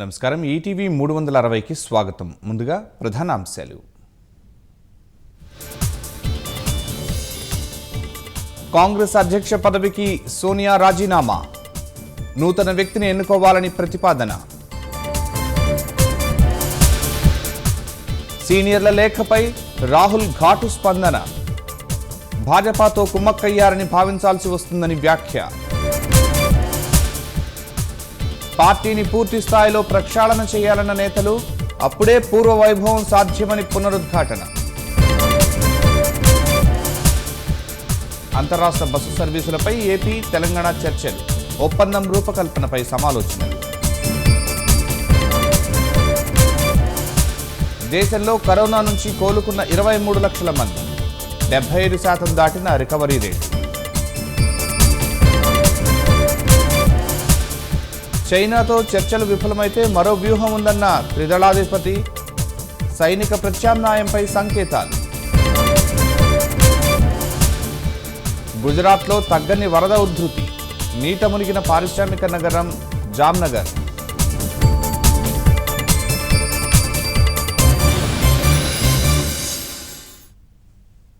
నమస్కారం. ఈటీవీ 360కి స్వాగతం. ముందుగా ప్రధాన అంశాలు. కాంగ్రెస్ అధ్యక్ష పదవికి సోనియా రాజీనామా, నూతన వ్యక్తిని ఎన్నుకోవాలని ప్రతిపాదన. సీనియర్ల లేఖపై రాహుల్ ఘాటు స్పందన, భాజపాతో కుమ్మక్కయ్యారని భావించాల్సి వస్తుందని వ్యాఖ్య. పార్టీని పూర్తి స్థాయిలో ప్రక్షాళన చేయాలన్న నేతలు, అప్పుడే పూర్వ వైభవం సాధ్యమని పునరుద్ఘాటన. అంతరాష్ట్ర బస్సు సర్వీసులపై ఏపీ తెలంగాణ చర్చలు, ఒప్పందం రూపకల్పనపై సమాలోచనలు. దేశంలో కరోనా నుంచి కోలుకున్న 23 లక్షల మంది, 75% దాటిన రికవరీ రేటు. చైనాతో చర్చలు విఫలమైతే మరో వ్యూహం ఉందన్న త్రిదళాధిపతి, సైనిక ప్రత్యామ్నాయంపై సంకేతాలు. గుజరాత్లో తగ్గని వరద ఉధృతి, నీట మునిగిన పారిశ్రామిక నగరం జామ్నగర్.